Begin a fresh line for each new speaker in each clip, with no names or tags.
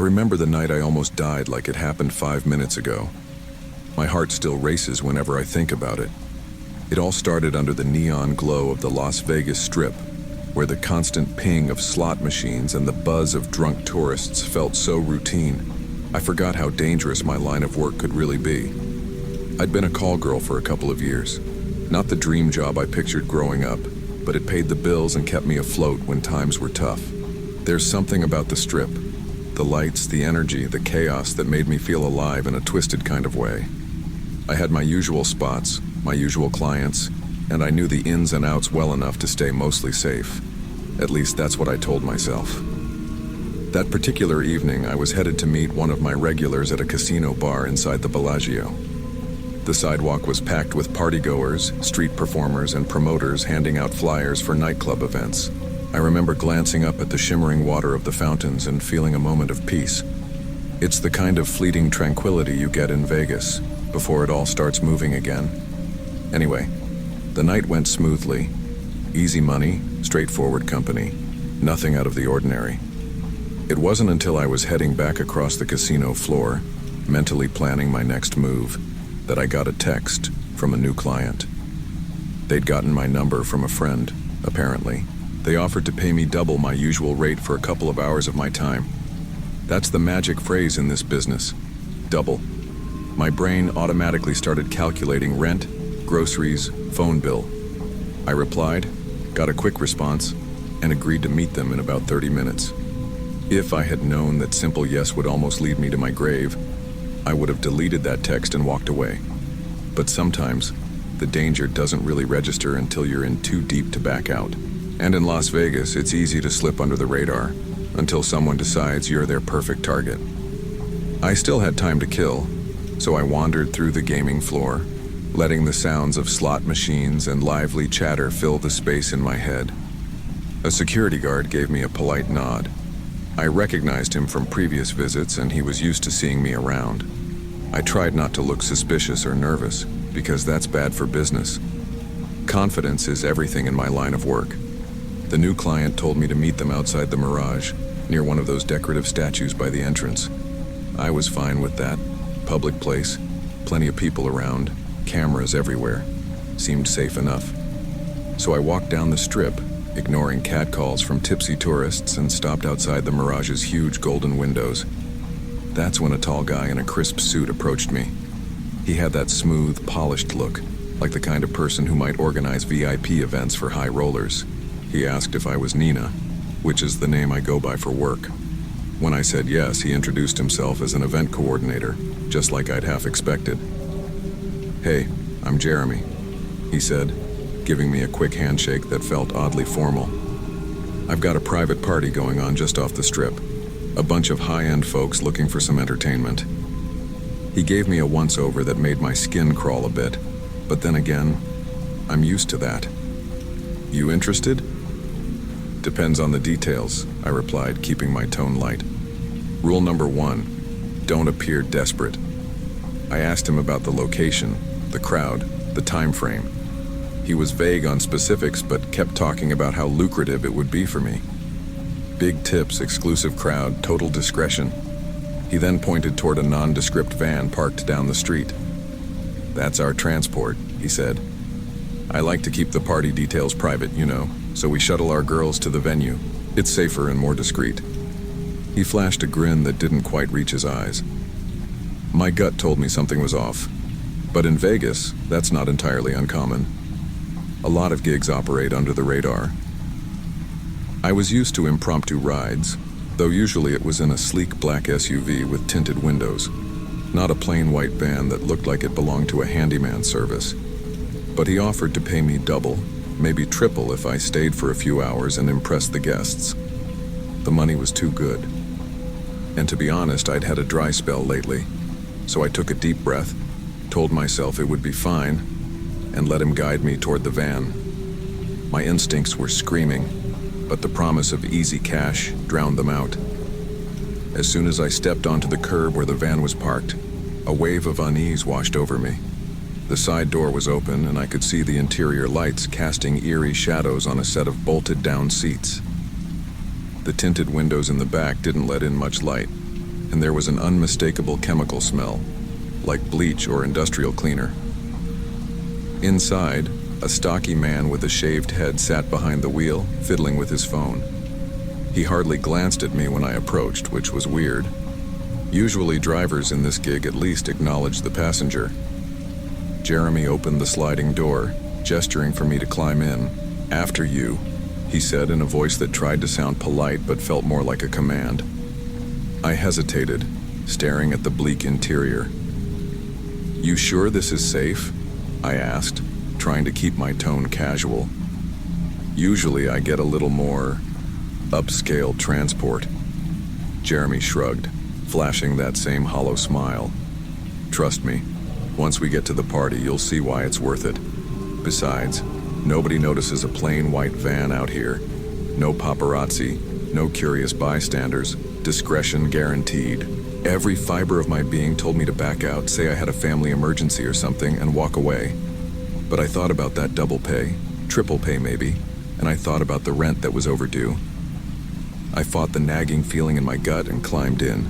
remember the night I almost died like it happened 5 minutes ago. My heart still races whenever I think about it. It all started under the neon glow of the Las Vegas Strip, where the constant ping of slot machines and the buzz of drunk tourists felt so routine. I forgot how dangerous my line of work could really be. I'd been a call girl for a couple of years. Not the dream job I pictured growing up, but it paid the bills and kept me afloat when times were tough. There's something about the Strip, the lights, the energy, the chaos that made me feel alive in a twisted kind of way. I had my usual spots, my usual clients, and I knew the ins and outs well enough to stay mostly safe. At least that's what I told myself. That particular evening, I was headed to meet one of my regulars at a casino bar inside the Bellagio. The sidewalk was packed with partygoers, street performers, and promoters handing out flyers for nightclub events. I remember glancing up at the shimmering water of the fountains and feeling a moment of peace. It's the kind of fleeting tranquility you get in Vegas, before it all starts moving again. Anyway, the night went smoothly. Easy money, straightforward company, nothing out of the ordinary. It wasn't until I was heading back across the casino floor, mentally planning my next move, that I got a text from a new client. They'd gotten my number from a friend, apparently. They offered to pay me double my usual rate for a couple of hours of my time. That's the magic phrase in this business, double. My brain automatically started calculating rent, groceries, phone bill. I replied, got a quick response, and agreed to meet them in about 30 minutes. If I had known that simple yes would almost lead me to my grave, I would have deleted that text and walked away. But sometimes, the danger doesn't really register until you're in too deep to back out. And in Las Vegas, it's easy to slip under the radar until someone decides you're their perfect target. I still had time to kill, so I wandered through the gaming floor, letting the sounds of slot machines and lively chatter fill the space in my head. A security guard gave me a polite nod. I recognized him from previous visits, and he was used to seeing me around. I tried not to look suspicious or nervous, because that's bad for business. Confidence is everything in my line of work. The new client told me to meet them outside the Mirage, near one of those decorative statues by the entrance. I was fine with that. Public place, plenty of people around, cameras everywhere. Seemed safe enough. So I walked down the Strip, ignoring catcalls from tipsy tourists, and stopped outside the Mirage's huge golden windows. That's when a tall guy in a crisp suit approached me. He had that smooth, polished look, like the kind of person who might organize VIP events for high rollers. He asked if I was Nina, which is the name I go by for work. When I said yes, he introduced himself as an event coordinator, just like I'd half expected. "Hey, I'm Jeremy," he said, giving me a quick handshake that felt oddly formal. "I've got a private party going on just off the Strip. A bunch of high-end folks looking for some entertainment." He gave me a once-over that made my skin crawl a bit, but then again, I'm used to that. "You interested?" "Depends on the details," I replied, keeping my tone light. Rule number 1, don't appear desperate. I asked him about the location, the crowd, the time frame. He was vague on specifics, but kept talking about how lucrative it would be for me. Big tips, exclusive crowd, total discretion. He then pointed toward a nondescript van parked down the street. "That's our transport," he said. "I like to keep the party details private, so we shuttle our girls to the venue. It's safer and more discreet." He flashed a grin that didn't quite reach his eyes. My gut told me something was off. But in Vegas, that's not entirely uncommon. A lot of gigs operate under the radar. I was used to impromptu rides, though usually it was in a sleek black SUV with tinted windows, not a plain white van that looked like it belonged to a handyman service. But he offered to pay me double, maybe triple if I stayed for a few hours and impressed the guests. The money was too good. And to be honest, I'd had a dry spell lately, so I took a deep breath, told myself it would be fine, and let him guide me toward the van. My instincts were screaming, but the promise of easy cash drowned them out. As soon as I stepped onto the curb where the van was parked, a wave of unease washed over me. The side door was open, and I could see the interior lights casting eerie shadows on a set of bolted-down seats. The tinted windows in the back didn't let in much light, and there was an unmistakable chemical smell, like bleach or industrial cleaner. Inside, a stocky man with a shaved head sat behind the wheel, fiddling with his phone. He hardly glanced at me when I approached, which was weird. Usually drivers in this gig at least acknowledge the passenger. Jeremy opened the sliding door, gesturing for me to climb in. "After you," he said in a voice that tried to sound polite but felt more like a command. I hesitated, staring at the bleak interior. "You sure this is safe?" I asked, trying to keep my tone casual. Usually I get a little more upscale transport. Jeremy shrugged, flashing that same hollow smile. "Trust me, once we get to the party, you'll see why it's worth it. Besides, nobody notices a plain white van out here. No paparazzi, no curious bystanders, discretion guaranteed." Every fiber of my being told me to back out, say I had a family emergency or something, and walk away. But I thought about that double pay, triple pay maybe, and I thought about the rent that was overdue. I fought the nagging feeling in my gut and climbed in.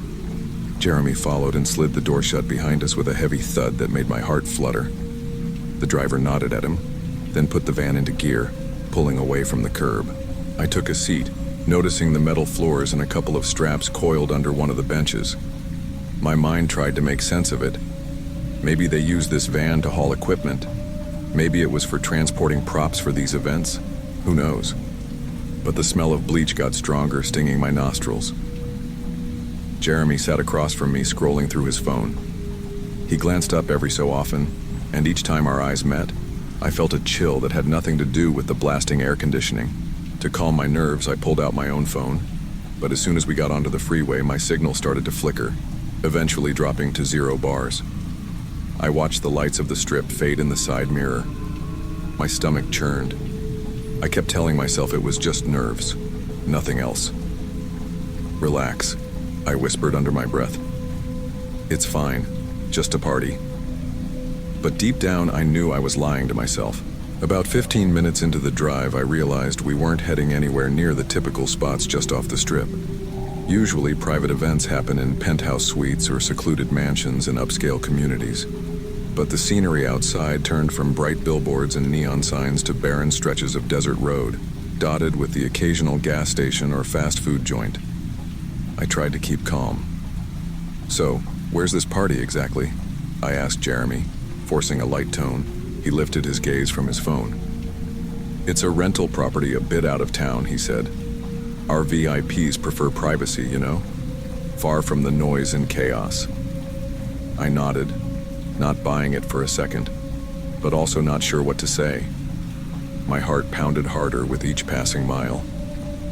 Jeremy followed and slid the door shut behind us with a heavy thud that made my heart flutter. The driver nodded at him, then put the van into gear, pulling away from the curb. I took a seat, noticing the metal floors and a couple of straps coiled under one of the benches. My mind tried to make sense of it. Maybe they used this van to haul equipment. Maybe it was for transporting props for these events. Who knows? But the smell of bleach got stronger, stinging my nostrils. Jeremy sat across from me, scrolling through his phone. He glanced up every so often, and each time our eyes met, I felt a chill that had nothing to do with the blasting air conditioning. To calm my nerves, I pulled out my own phone, but as soon as we got onto the freeway, my signal started to flicker, eventually dropping to 0 bars. I watched the lights of the strip fade in the side mirror. My stomach churned. I kept telling myself it was just nerves, nothing else. "Relax," I whispered under my breath. "It's fine, just a party." But deep down, I knew I was lying to myself. About 15 minutes into the drive, I realized we weren't heading anywhere near the typical spots just off the strip. Usually, private events happen in penthouse suites or secluded mansions in upscale communities. But the scenery outside turned from bright billboards and neon signs to barren stretches of desert road, dotted with the occasional gas station or fast food joint. I tried to keep calm. "So, where's this party exactly?" I asked Jeremy, forcing a light tone. He lifted his gaze from his phone. "It's a rental property a bit out of town," he said. "Our VIPs prefer privacy, you know? Far from the noise and chaos." I nodded, not buying it for a second, but also not sure what to say. My heart pounded harder with each passing mile.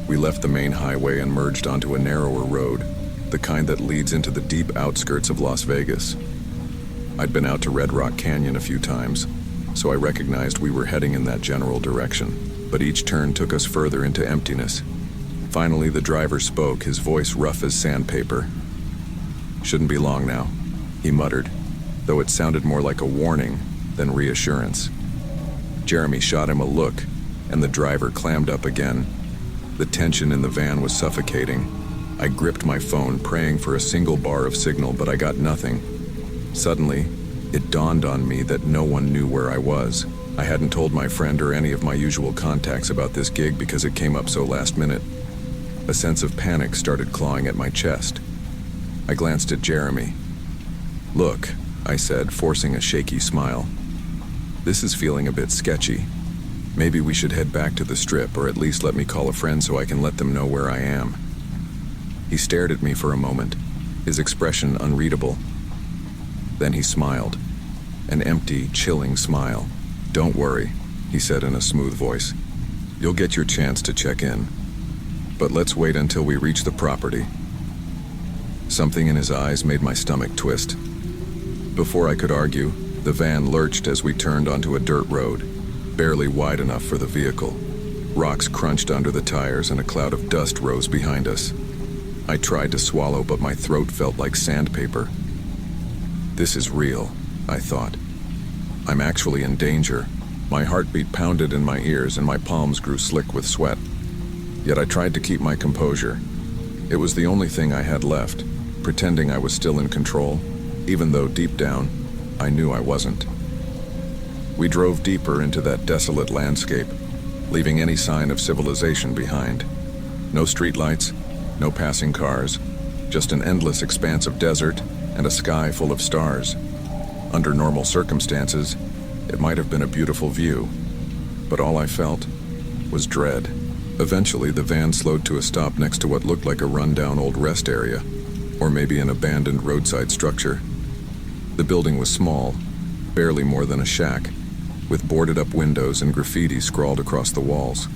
We left the main highway and merged onto a narrower road, the kind that leads into the deep outskirts of Las Vegas. I'd been out to Red Rock Canyon a few times, so I recognized we were heading in that general direction, but each turn took us further into emptiness. Finally, the driver spoke, his voice rough as sandpaper. "Shouldn't be long now," he muttered, though it sounded more like a warning than reassurance. Jeremy shot him a look, and the driver clammed up again. The tension in the van was suffocating. I gripped my phone, praying for a single bar of signal, but I got nothing. Suddenly, it dawned on me that no one knew where I was. I hadn't told my friend or any of my usual contacts about this gig because it came up so last minute. A sense of panic started clawing at my chest. I glanced at Jeremy. "Look," I said, forcing a shaky smile. "This is feeling a bit sketchy. Maybe we should head back to the strip, or at least let me call a friend so I can let them know where I am." He stared at me for a moment, his expression unreadable. Then he smiled, an empty, chilling smile. "Don't worry," he said in a smooth voice. "You'll get your chance to check in. But let's wait until we reach the property." Something in his eyes made my stomach twist. Before I could argue, the van lurched as we turned onto a dirt road, barely wide enough for the vehicle. Rocks crunched under the tires and a cloud of dust rose behind us. I tried to swallow, but my throat felt like sandpaper. This is real, I thought. I'm actually in danger. My heartbeat pounded in my ears and my palms grew slick with sweat. Yet I tried to keep my composure. It was the only thing I had left. pretending I was still in control, even though deep down, I knew I wasn't. We drove deeper into that desolate landscape, leaving any sign of civilization behind. No streetlights, no passing cars, just an endless expanse of desert and a sky full of stars. Under normal circumstances, it might have been a beautiful view, but all I felt was dread. Eventually, the van slowed to a stop next to what looked like a rundown old rest area, or maybe an abandoned roadside structure. The building was small, barely more than a shack, with boarded-up windows and graffiti scrawled across the walls.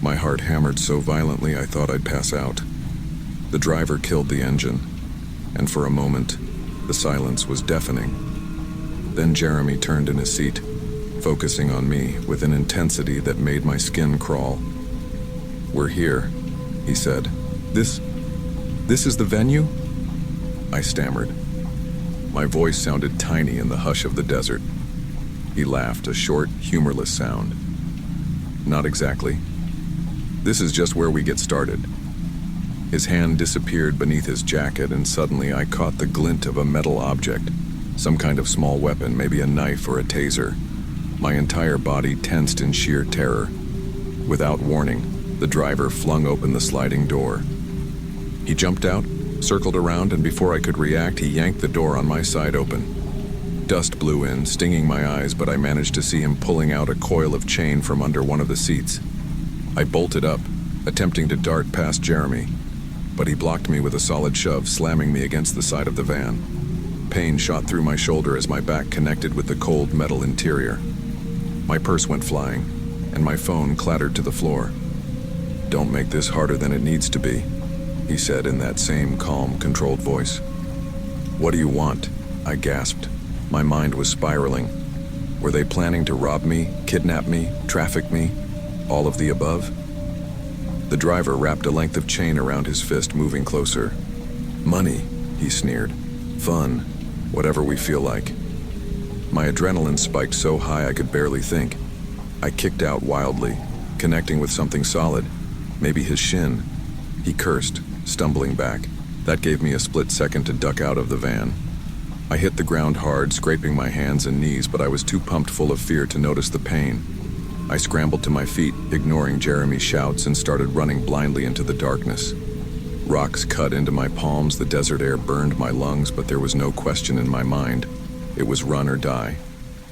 My heart hammered so violently I thought I'd pass out. The driver killed the engine, and for a moment, the silence was deafening. Then Jeremy turned in his seat, focusing on me with an intensity that made my skin crawl. "We're here," he said. This is the venue?" I stammered. My voice sounded tiny in the hush of the desert. He laughed, a short, humorless sound. "Not exactly. This is just where we get started." His hand disappeared beneath his jacket, and suddenly I caught the glint of a metal object, some kind of small weapon, maybe a knife or a taser. My entire body tensed in sheer terror. Without warning, the driver flung open the sliding door. He jumped out, circled around, and before I could react, he yanked the door on my side open. Dust blew in, stinging my eyes, but I managed to see him pulling out a coil of chain from under one of the seats. I bolted up, attempting to dart past Jeremy, but he blocked me with a solid shove, slamming me against the side of the van. Pain shot through my shoulder as my back connected with the cold metal interior. My purse went flying, and my phone clattered to the floor. "Don't make this harder than it needs to be," he said in that same calm, controlled voice. "What do you want?" I gasped. My mind was spiraling. Were they planning to rob me, kidnap me, traffic me? All of the above? The driver wrapped a length of chain around his fist, moving closer. "Money," he sneered. "Fun. Whatever we feel like." My adrenaline spiked so high I could barely think. I kicked out wildly, connecting with something solid, maybe his shin. He cursed, stumbling back. That gave me a split second to duck out of the van. I hit the ground hard, scraping my hands and knees, but I was too pumped full of fear to notice the pain. I scrambled to my feet, ignoring Jeremy's shouts, and started running blindly into the darkness. Rocks cut into my palms, the desert air burned my lungs, but there was no question in my mind. It was run or die.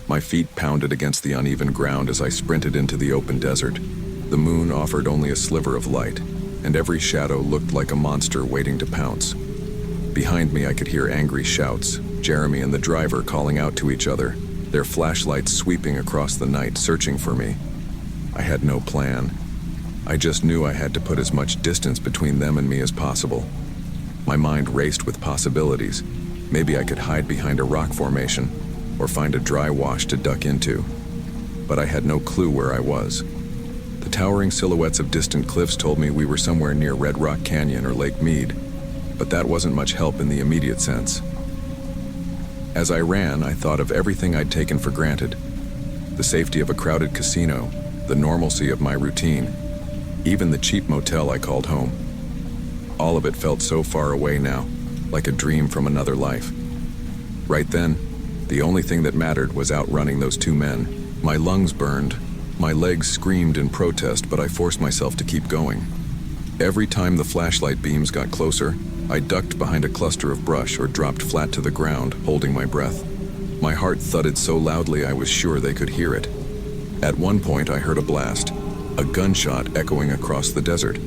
My feet pounded against the uneven ground as I sprinted into the open desert. The moon offered only a sliver of light, and every shadow looked like a monster waiting to pounce. Behind me I could hear angry shouts, Jeremy and the driver calling out to each other, their flashlights sweeping across the night, searching for me. I had no plan. I just knew I had to put as much distance between them and me as possible. My mind raced with possibilities. Maybe I could hide behind a rock formation, or find a dry wash to duck into. But I had no clue where I was. The towering silhouettes of distant cliffs told me we were somewhere near Red Rock Canyon or Lake Mead, but that wasn't much help in the immediate sense. As I ran, I thought of everything I'd taken for granted. The safety of a crowded casino, the normalcy of my routine, even the cheap motel I called home. All of it felt so far away now, like a dream from another life. Right then, the only thing that mattered was outrunning those two men. My lungs burned, my legs screamed in protest, but I forced myself to keep going. Every time the flashlight beams got closer, I ducked behind a cluster of brush or dropped flat to the ground, holding my breath. My heart thudded so loudly I was sure they could hear it. At one point I heard a blast, a gunshot echoing across the desert.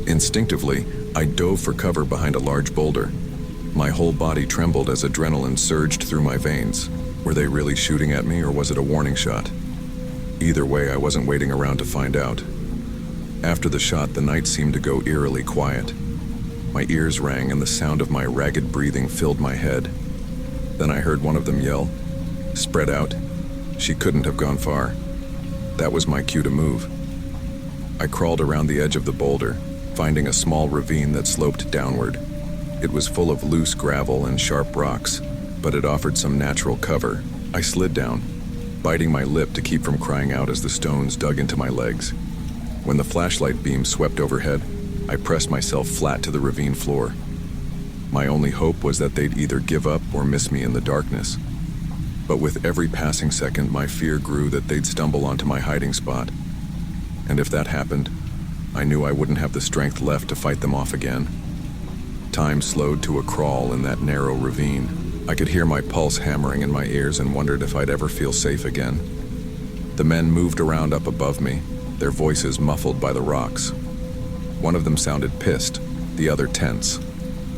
Instinctively, I dove for cover behind a large boulder. My whole body trembled as adrenaline surged through my veins. Were they really shooting at me, or was it a warning shot? Either way, I wasn't waiting around to find out. After the shot, the night seemed to go eerily quiet. My ears rang and the sound of my ragged breathing filled my head. Then I heard one of them yell, "Spread out." She couldn't have gone far. That was my cue to move. I crawled around the edge of the boulder, finding a small ravine that sloped downward. It was full of loose gravel and sharp rocks, but it offered some natural cover. I slid down, biting my lip to keep from crying out as the stones dug into my legs. When the flashlight beam swept overhead, I pressed myself flat to the ravine floor. My only hope was that they'd either give up or miss me in the darkness. But with every passing second, my fear grew that they'd stumble onto my hiding spot. And if that happened, I knew I wouldn't have the strength left to fight them off again. Time slowed to a crawl in that narrow ravine. I could hear my pulse hammering in my ears and wondered if I'd ever feel safe again. The men moved around up above me, their voices muffled by the rocks. One of them sounded pissed, the other tense.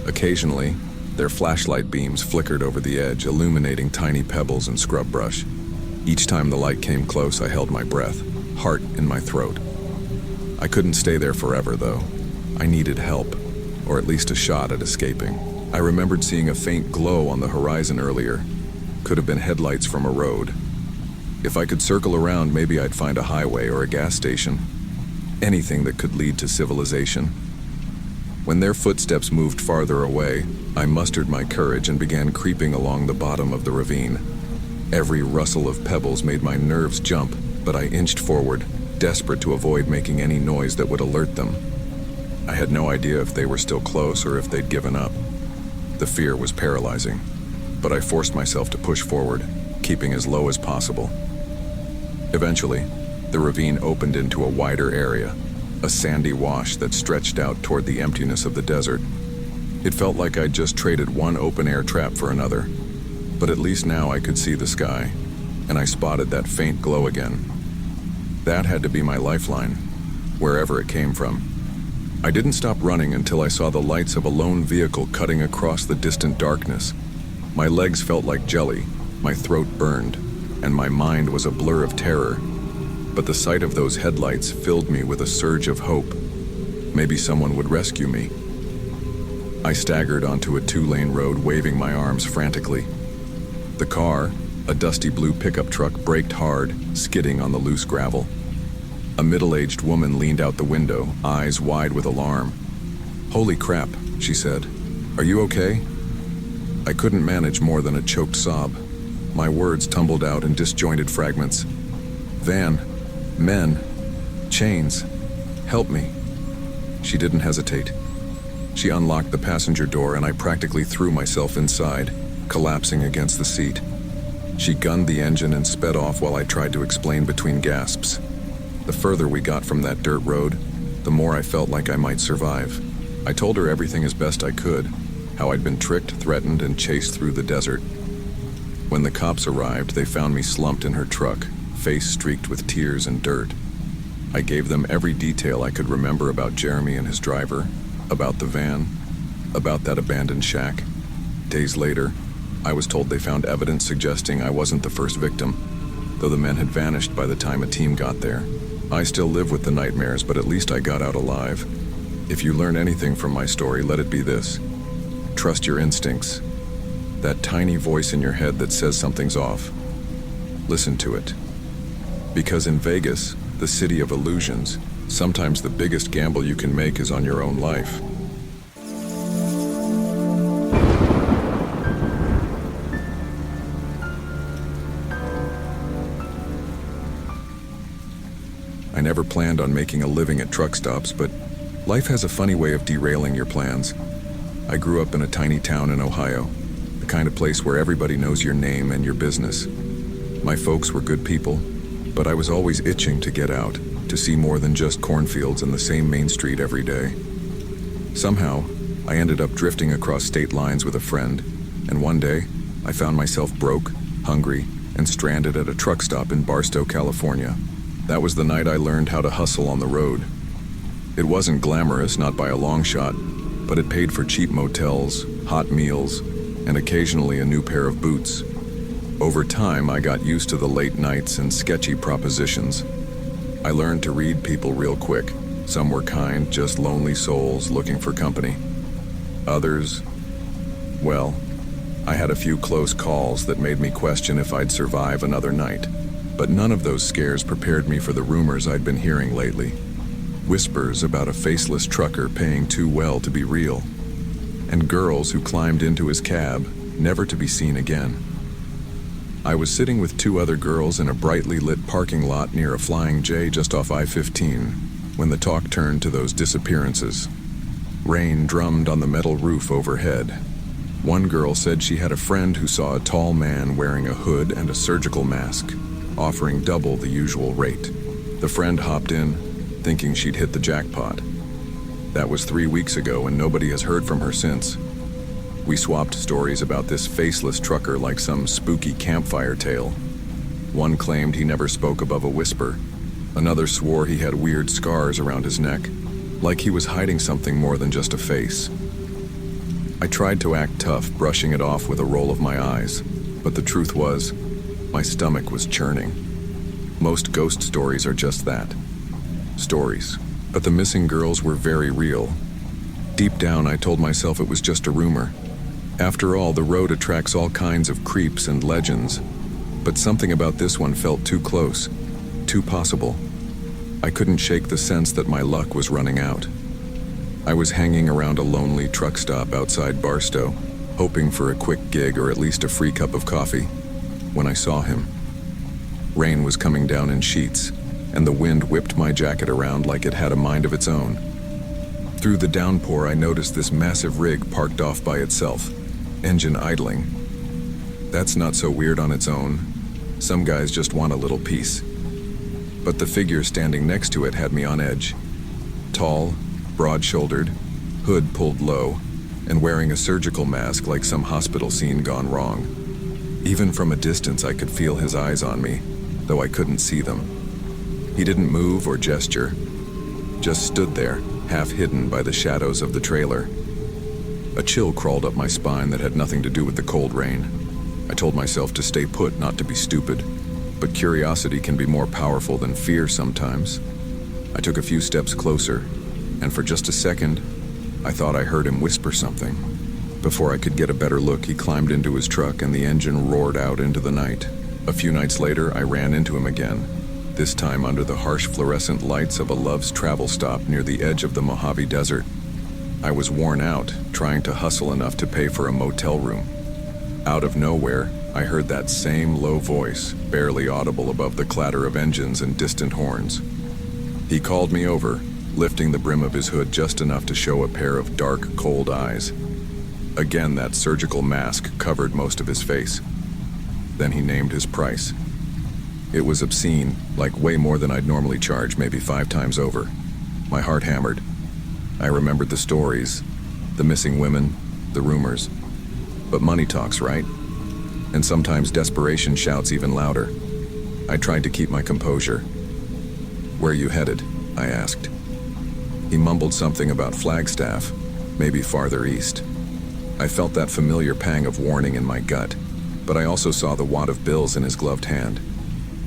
Occasionally, their flashlight beams flickered over the edge, illuminating tiny pebbles and scrub brush. Each time the light came close, I held my breath, heart in my throat. I couldn't stay there forever, though. I needed help, or at least a shot at escaping. I remembered seeing a faint glow on the horizon earlier. Could have been headlights from a road. If I could circle around, maybe I'd find a highway or a gas station. Anything that could lead to civilization. When their footsteps moved farther away, I mustered my courage and began creeping along the bottom of the ravine. Every rustle of pebbles made my nerves jump, but I inched forward, desperate to avoid making any noise that would alert them. I had no idea if they were still close or if they'd given up. The fear was paralyzing, but I forced myself to push forward, keeping as low as possible. Eventually, the ravine opened into a wider area, a sandy wash that stretched out toward the emptiness of the desert. It felt like I'd just traded one open-air trap for another, but at least now I could see the sky, and I spotted that faint glow again. That had to be my lifeline, wherever it came from. I didn't stop running until I saw the lights of a lone vehicle cutting across the distant darkness. My legs felt like jelly, my throat burned, and my mind was a blur of terror. But the sight of those headlights filled me with a surge of hope. Maybe someone would rescue me. I staggered onto a two-lane road, waving my arms frantically. The car, a dusty blue pickup truck, braked hard, skidding on the loose gravel. A middle-aged woman leaned out the window, eyes wide with alarm. "Holy crap," she said. "Are you okay?" I couldn't manage more than a choked sob. My words tumbled out in disjointed fragments. "Van, men, chains, help me." She didn't hesitate. She unlocked the passenger door and I practically threw myself inside, collapsing against the seat. She gunned the engine and sped off while I tried to explain between gasps. The further we got from that dirt road, the more I felt like I might survive. I told her everything as best I could, how I'd been tricked, threatened, and chased through the desert. When the cops arrived, they found me slumped in her truck, face streaked with tears and dirt. I gave them every detail I could remember about Jeremy and his driver, about the van, about that abandoned shack. Days later, I was told they found evidence suggesting I wasn't the first victim, though the men had vanished by the time a team got there. I still live with the nightmares, but at least I got out alive. If you learn anything from my story, let it be this. Trust your instincts. That tiny voice in your head that says something's off. Listen to it. Because in Vegas, the city of illusions, sometimes the biggest gamble you can make is on your own life. I never planned on making a living at truck stops, but life has a funny way of derailing your plans. I grew up in a tiny town in Ohio, the kind of place where everybody knows your name and your business. My folks were good people, but I was always itching to get out, to see more than just cornfields and the same main street every day. Somehow, I ended up drifting across state lines with a friend, and one day, I found myself broke, hungry, and stranded at a truck stop in Barstow, California. That was the night I learned how to hustle on the road. It wasn't glamorous, not by a long shot, but it paid for cheap motels, hot meals, and occasionally a new pair of boots. Over time, I got used to the late nights and sketchy propositions. I learned to read people real quick. Some were kind, just lonely souls looking for company. Others, well, I had a few close calls that made me question if I'd survive another night. But none of those scares prepared me for the rumors I'd been hearing lately. Whispers about a faceless trucker paying too well to be real. And girls who climbed into his cab, never to be seen again. I was sitting with two other girls in a brightly lit parking lot near a Flying J just off I-15, when the talk turned to those disappearances. Rain drummed on the metal roof overhead. One girl said she had a friend who saw a tall man wearing a hood and a surgical mask, offering double the usual rate. The friend hopped in, thinking she'd hit the jackpot. That was 3 weeks ago, and nobody has heard from her since. We swapped stories about this faceless trucker like some spooky campfire tale. One claimed he never spoke above a whisper. Another swore he had weird scars around his neck, like he was hiding something more than just a face. I tried to act tough, brushing it off with a roll of my eyes, but the truth was, my stomach was churning. Most ghost stories are just that. Stories. But the missing girls were very real. Deep down, I told myself it was just a rumor. After all, the road attracts all kinds of creeps and legends. But something about this one felt too close, too possible. I couldn't shake the sense that my luck was running out. I was hanging around a lonely truck stop outside Barstow, hoping for a quick gig or at least a free cup of coffee, when I saw him. Rain was coming down in sheets, and the wind whipped my jacket around like it had a mind of its own. Through the downpour, I noticed this massive rig parked off by itself, engine idling. That's not so weird on its own. Some guys just want a little peace. But the figure standing next to it had me on edge. Tall, broad-shouldered, hood pulled low, and wearing a surgical mask like some hospital scene gone wrong. Even from a distance, I could feel his eyes on me, though I couldn't see them. He didn't move or gesture, just stood there, half hidden by the shadows of the trailer. A chill crawled up my spine that had nothing to do with the cold rain. I told myself to stay put, not to be stupid, but curiosity can be more powerful than fear sometimes. I took a few steps closer, and for just a second, I thought I heard him whisper something. Before I could get a better look, he climbed into his truck and the engine roared out into the night. A few nights later, I ran into him again, this time under the harsh fluorescent lights of a Love's travel stop near the edge of the Mojave Desert. I was worn out, trying to hustle enough to pay for a motel room. Out of nowhere, I heard that same low voice, barely audible above the clatter of engines and distant horns. He called me over, lifting the brim of his hood just enough to show a pair of dark, cold eyes. Again, that surgical mask covered most of his face. Then he named his price. It was obscene, like way more than I'd normally charge, maybe 5 times over. My heart hammered. I remembered the stories, the missing women, the rumors. But money talks, right? And sometimes desperation shouts even louder. I tried to keep my composure. "Where are you headed?" I asked. He mumbled something about Flagstaff, maybe farther east. I felt that familiar pang of warning in my gut, but I also saw the wad of bills in his gloved hand.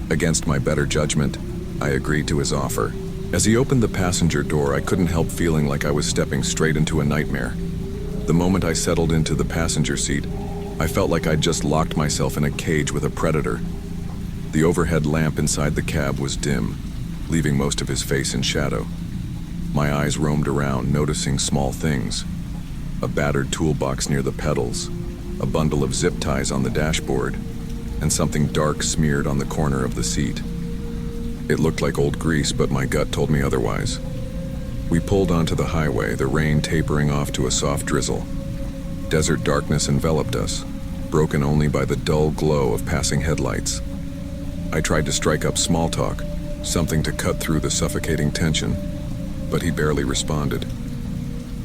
Against my better judgment, I agreed to his offer. As he opened the passenger door, I couldn't help feeling like I was stepping straight into a nightmare. The moment I settled into the passenger seat, I felt like I'd just locked myself in a cage with a predator. The overhead lamp inside the cab was dim, leaving most of his face in shadow. My eyes roamed around, noticing small things. A battered toolbox near the pedals, a bundle of zip ties on the dashboard, and something dark smeared on the corner of the seat. It looked like old grease, but my gut told me otherwise. We pulled onto the highway, the rain tapering off to a soft drizzle. Desert darkness enveloped us, broken only by the dull glow of passing headlights. I tried to strike up small talk, something to cut through the suffocating tension, but he barely responded.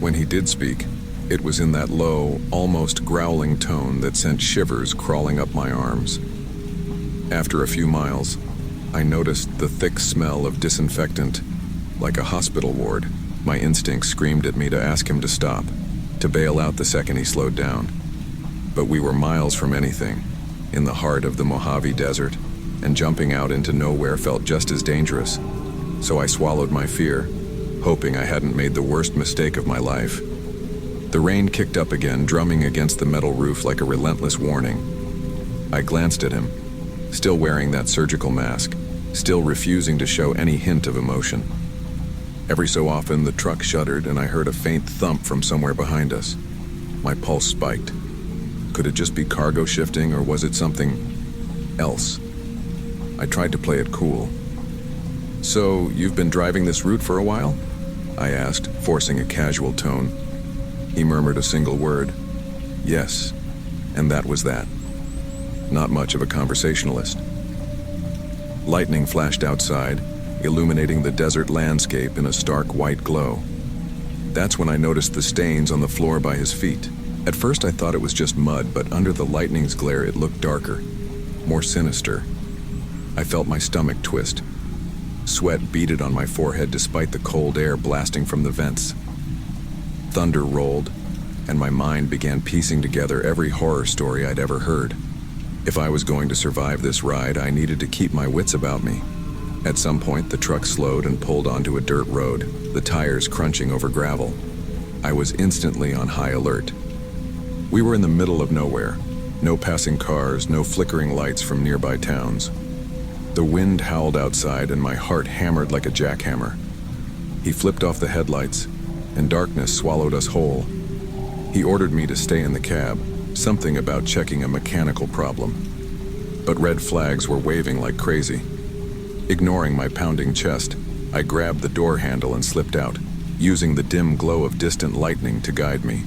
When he did speak, it was in that low, almost growling tone that sent shivers crawling up my arms. After a few miles, I noticed the thick smell of disinfectant, like a hospital ward. My instinct screamed at me to ask him to stop, to bail out the second he slowed down. But we were miles from anything, in the heart of the Mojave Desert, and jumping out into nowhere felt just as dangerous. So I swallowed my fear, hoping I hadn't made the worst mistake of my life. The rain kicked up again, drumming against the metal roof like a relentless warning. I glanced at him, still wearing that surgical mask, still refusing to show any hint of emotion. Every so often, the truck shuddered and I heard a faint thump from somewhere behind us. My pulse spiked. Could it just be cargo shifting, or was it something else? I tried to play it cool. "So, you've been driving this route for a while?" I asked, forcing a casual tone, He murmured a single word, "Yes," and that was that. Not much of a conversationalist. Lightning flashed outside, illuminating the desert landscape in a stark white glow. That's when I noticed the stains on the floor by his feet. At first I thought it was just mud, but under the lightning's glare it looked darker, more sinister. I felt my stomach twist. Sweat beaded on my forehead despite the cold air blasting from the vents. Thunder rolled, and my mind began piecing together every horror story I'd ever heard. If I was going to survive this ride, I needed to keep my wits about me. At some point, the truck slowed and pulled onto a dirt road, the tires crunching over gravel. I was instantly on high alert. We were in the middle of nowhere. No passing cars, no flickering lights from nearby towns. The wind howled outside and my heart hammered like a jackhammer. He flipped off the headlights, and darkness swallowed us whole. He ordered me to stay in the cab, something about checking a mechanical problem. But red flags were waving like crazy. Ignoring my pounding chest, I grabbed the door handle and slipped out, using the dim glow of distant lightning to guide me.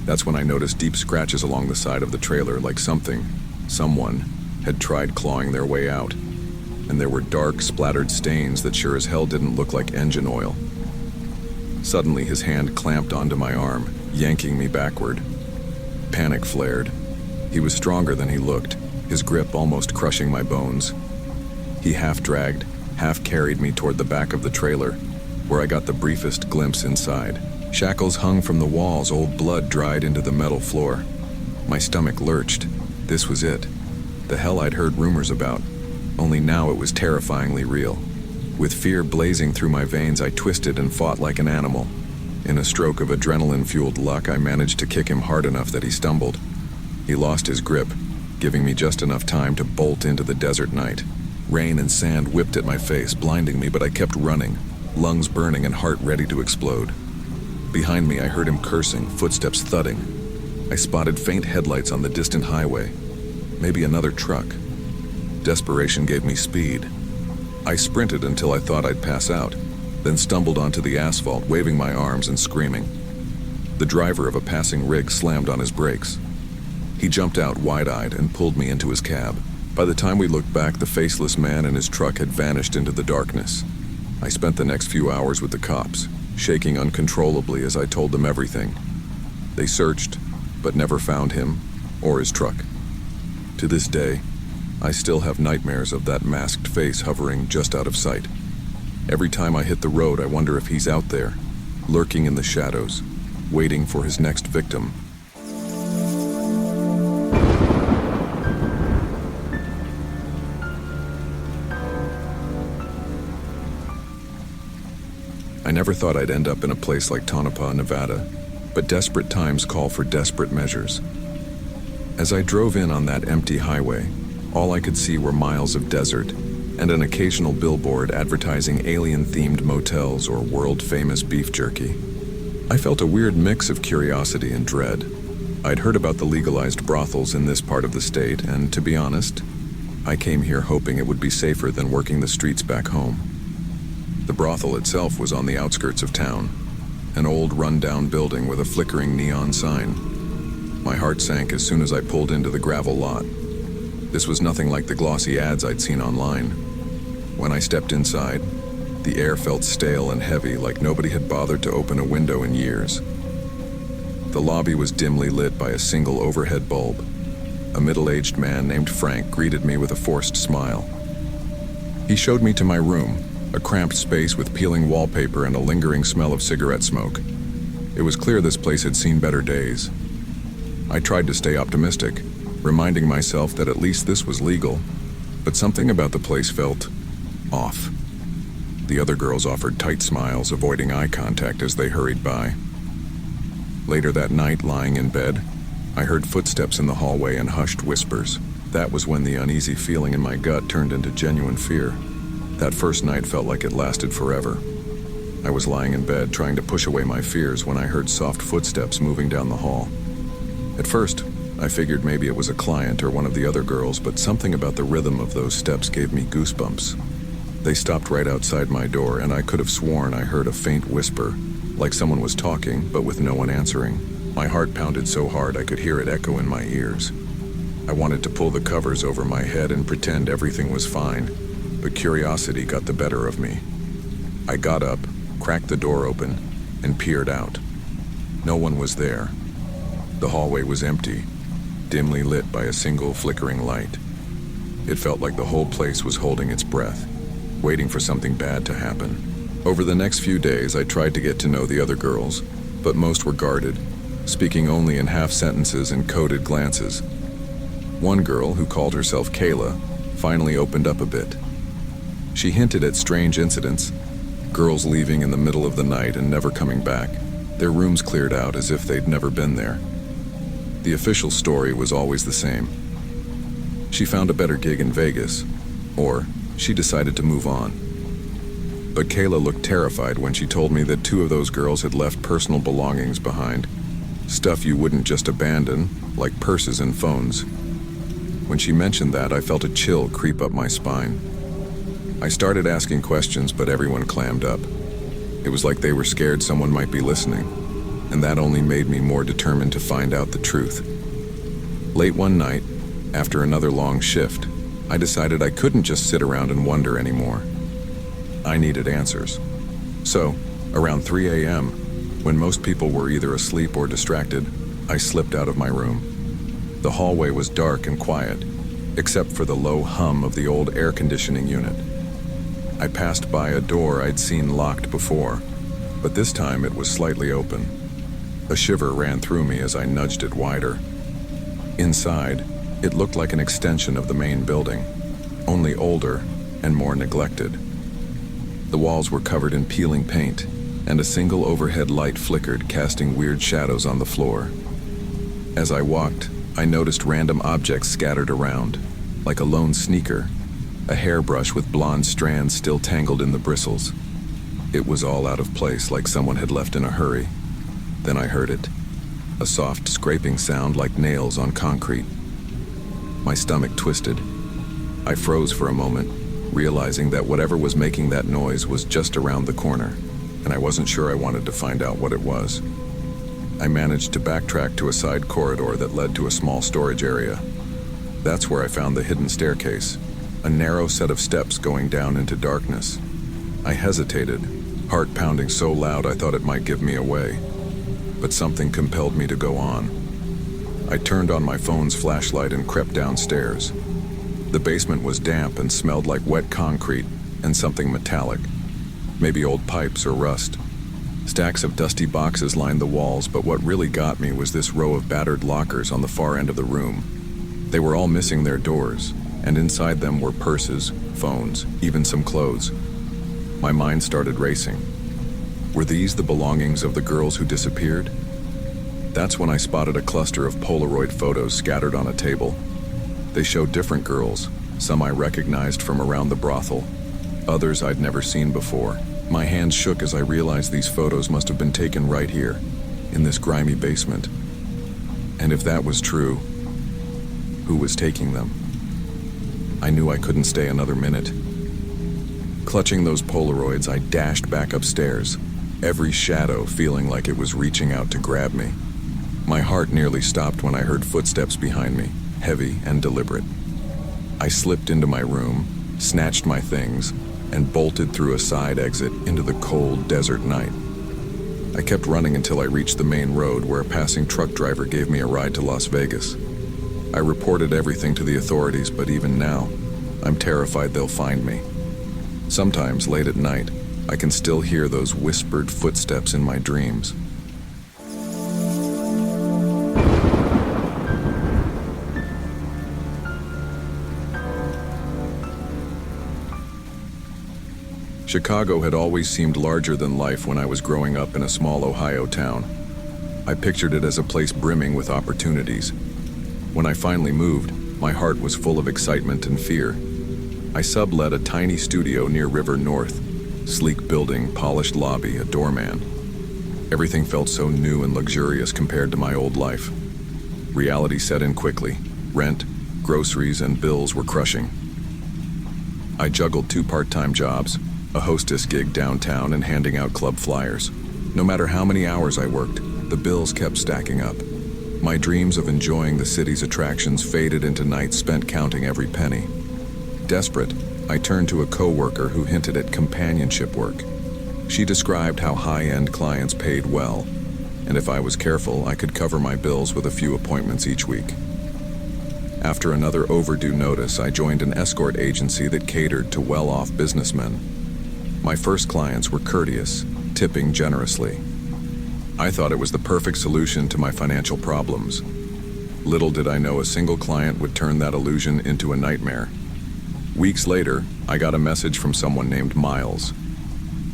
That's when I noticed deep scratches along the side of the trailer, like someone, had tried clawing their way out. And there were dark, splattered stains that sure as hell didn't look like engine oil. Suddenly, his hand clamped onto my arm, yanking me backward. Panic flared. He was stronger than he looked, his grip almost crushing my bones. He half dragged, half carried me toward the back of the trailer, where I got the briefest glimpse inside. Shackles hung from the walls, old blood dried into the metal floor. My stomach lurched. This was it. The hell I'd heard rumors about, only now it was terrifyingly real. With fear blazing through my veins, I twisted and fought like an animal. In a stroke of adrenaline-fueled luck, I managed to kick him hard enough that he stumbled. He lost his grip, giving me just enough time to bolt into the desert night. Rain and sand whipped at my face, blinding me, but I kept running, lungs burning and heart ready to explode. Behind me, I heard him cursing, footsteps thudding. I spotted faint headlights on the distant highway. Maybe another truck. Desperation gave me speed. I sprinted until I thought I'd pass out, then stumbled onto the asphalt, waving my arms and screaming. The driver of a passing rig slammed on his brakes. He jumped out wide-eyed and pulled me into his cab. By the time we looked back, the faceless man and his truck had vanished into the darkness. I spent the next few hours with the cops, shaking uncontrollably as I told them everything. They searched, but never found him or his truck. To this day, I still have nightmares of that masked face hovering just out of sight. Every time I hit the road, I wonder if he's out there, lurking in the shadows, waiting for his next victim. I never thought I'd end up in a place like Tonopah, Nevada, but desperate times call for desperate measures. As I drove in on that empty highway, all I could see were miles of desert and an occasional billboard advertising alien-themed motels or world-famous beef jerky. I felt a weird mix of curiosity and dread. I'd heard about the legalized brothels in this part of the state, and to be honest, I came here hoping it would be safer than working the streets back home. The brothel itself was on the outskirts of town, an old run-down building with a flickering neon sign. My heart sank as soon as I pulled into the gravel lot. This was nothing like the glossy ads I'd seen online. When I stepped inside, the air felt stale and heavy, like nobody had bothered to open a window in years. The lobby was dimly lit by a single overhead bulb. A middle-aged man named Frank greeted me with a forced smile. He showed me to my room, a cramped space with peeling wallpaper and a lingering smell of cigarette smoke. It was clear this place had seen better days. I tried to stay optimistic, reminding myself that at least this was legal, but something about the place felt off. The other girls offered tight smiles, avoiding eye contact as they hurried by. Later that night, lying in bed, I heard footsteps in the hallway and hushed whispers. That was when the uneasy feeling in my gut turned into genuine fear. That first night felt like it lasted forever. I was lying in bed trying to push away my fears when I heard soft footsteps moving down the hall. At first, I figured maybe it was a client or one of the other girls, but something about the rhythm of those steps gave me goosebumps. They stopped right outside my door, and I could have sworn I heard a faint whisper, like someone was talking, but with no one answering. My heart pounded so hard I could hear it echo in my ears. I wanted to pull the covers over my head and pretend everything was fine, but curiosity got the better of me. I got up, cracked the door open, and peered out. No one was there. The hallway was empty, dimly lit by a single flickering light. It felt like the whole place was holding its breath, waiting for something bad to happen. Over the next few days, I tried to get to know the other girls, but most were guarded, speaking only in half sentences and coded glances. One girl, who called herself Kayla, finally opened up a bit. She hinted at strange incidents, girls leaving in the middle of the night and never coming back, their rooms cleared out as if they'd never been there. The official story was always the same. She found a better gig in Vegas, or she decided to move on. But Kayla looked terrified when she told me that 2 of those girls had left personal belongings behind, stuff you wouldn't just abandon, like purses and phones. When she mentioned that, I felt a chill creep up my spine. I started asking questions, but everyone clammed up. It was like they were scared someone might be listening, and that only made me more determined to find out the truth. Late one night, after another long shift, I decided I couldn't just sit around and wonder anymore. I needed answers. So, around 3 a.m., when most people were either asleep or distracted, I slipped out of my room. The hallway was dark and quiet, except for the low hum of the old air conditioning unit. I passed by a door I'd seen locked before, but this time it was slightly open. A shiver ran through me as I nudged it wider. Inside, it looked like an extension of the main building, only older and more neglected. The walls were covered in peeling paint, and a single overhead light flickered, casting weird shadows on the floor. As I walked, I noticed random objects scattered around, like a lone sneaker, a hairbrush with blonde strands still tangled in the bristles. It was all out of place, like someone had left in a hurry. Then I heard it, a soft scraping sound like nails on concrete. My stomach twisted. I froze for a moment, realizing that whatever was making that noise was just around the corner, and I wasn't sure I wanted to find out what it was. I managed to backtrack to a side corridor that led to a small storage area. That's where I found the hidden staircase, a narrow set of steps going down into darkness. I hesitated, heart pounding so loud I thought it might give me away, but something compelled me to go on. I turned on my phone's flashlight and crept downstairs. The basement was damp and smelled like wet concrete and something metallic, maybe old pipes or rust. Stacks of dusty boxes lined the walls, but what really got me was this row of battered lockers on the far end of the room. They were all missing their doors, and inside them were purses, phones, even some clothes. My mind started racing. Were these the belongings of the girls who disappeared? That's when I spotted a cluster of Polaroid photos scattered on a table. They showed different girls, some I recognized from around the brothel, others I'd never seen before. My hands shook as I realized these photos must have been taken right here, in this grimy basement. And if that was true, who was taking them? I knew I couldn't stay another minute. Clutching those Polaroids, I dashed back upstairs, every shadow feeling like it was reaching out to grab me. My heart nearly stopped when I heard footsteps behind me, heavy and deliberate. I slipped into my room, snatched my things, and bolted through a side exit into the cold desert night. I kept running until I reached the main road, where a passing truck driver gave me a ride to Las Vegas. I reported everything to the authorities, but even now, I'm terrified they'll find me. Sometimes, late at night, I can still hear those whispered footsteps in my dreams. Chicago had always seemed larger than life when I was growing up in a small Ohio town. I pictured it as a place brimming with opportunities. When I finally moved, my heart was full of excitement and fear. I sublet a tiny studio near River North, sleek building, polished lobby, a doorman. Everything felt so new and luxurious compared to my old life. Reality set in quickly. Rent, groceries, and bills were crushing. I juggled 2 part-time jobs, a hostess gig downtown and handing out club flyers. No matter how many hours I worked, the bills kept stacking up. My dreams of enjoying the city's attractions faded into nights spent counting every penny. Desperate, I turned to a coworker who hinted at companionship work. She described how high-end clients paid well, and if I was careful, I could cover my bills with a few appointments each week. After another overdue notice, I joined an escort agency that catered to well-off businessmen. My first clients were courteous, tipping generously. I thought it was the perfect solution to my financial problems. Little did I know a single client would turn that illusion into a nightmare. Weeks later, I got a message from someone named Miles.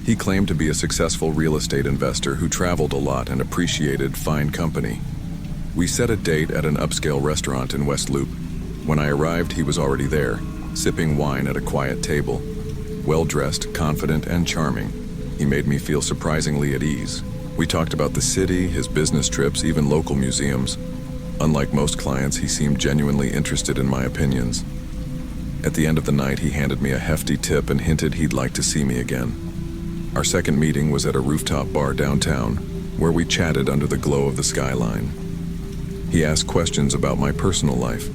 He claimed to be a successful real estate investor who traveled a lot and appreciated fine company. We set a date at an upscale restaurant in West Loop. When I arrived, he was already there, sipping wine at a quiet table. Well-dressed, confident, and charming, he made me feel surprisingly at ease. We talked about the city, his business trips, even local museums. Unlike most clients, he seemed genuinely interested in my opinions. At the end of the night, he handed me a hefty tip and hinted he'd like to see me again. Our second meeting was at a rooftop bar downtown, where we chatted under the glow of the skyline. He asked questions about my personal life,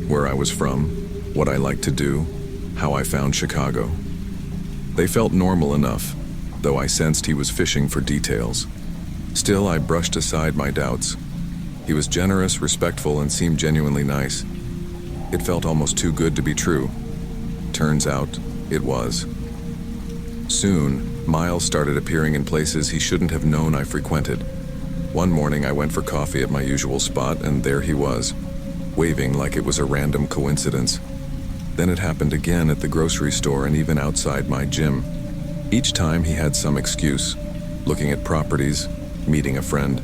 where I was from, what I liked to do, how I found Chicago. They felt normal enough, though I sensed he was fishing for details. Still, I brushed aside my doubts. He was generous, respectful, and seemed genuinely nice. It felt almost too good to be true. Turns out, it was. Soon, Miles started appearing in places he shouldn't have known I frequented. One morning I went for coffee at my usual spot, and there he was, waving like it was a random coincidence. Then it happened again at the grocery store and even outside my gym. Each time he had some excuse, looking at properties, meeting a friend.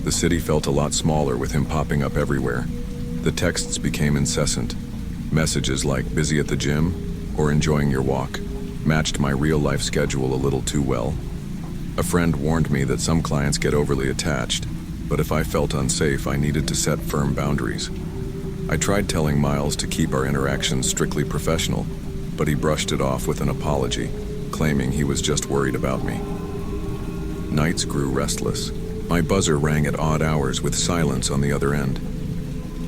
The city felt a lot smaller with him popping up everywhere. The texts became incessant. Messages like busy at the gym or enjoying your walk matched my real-life schedule a little too well. A friend warned me that some clients get overly attached, but if I felt unsafe, I needed to set firm boundaries. I tried telling Miles to keep our interactions strictly professional, but he brushed it off with an apology, claiming he was just worried about me. Nights grew restless. My buzzer rang at odd hours with silence on the other end.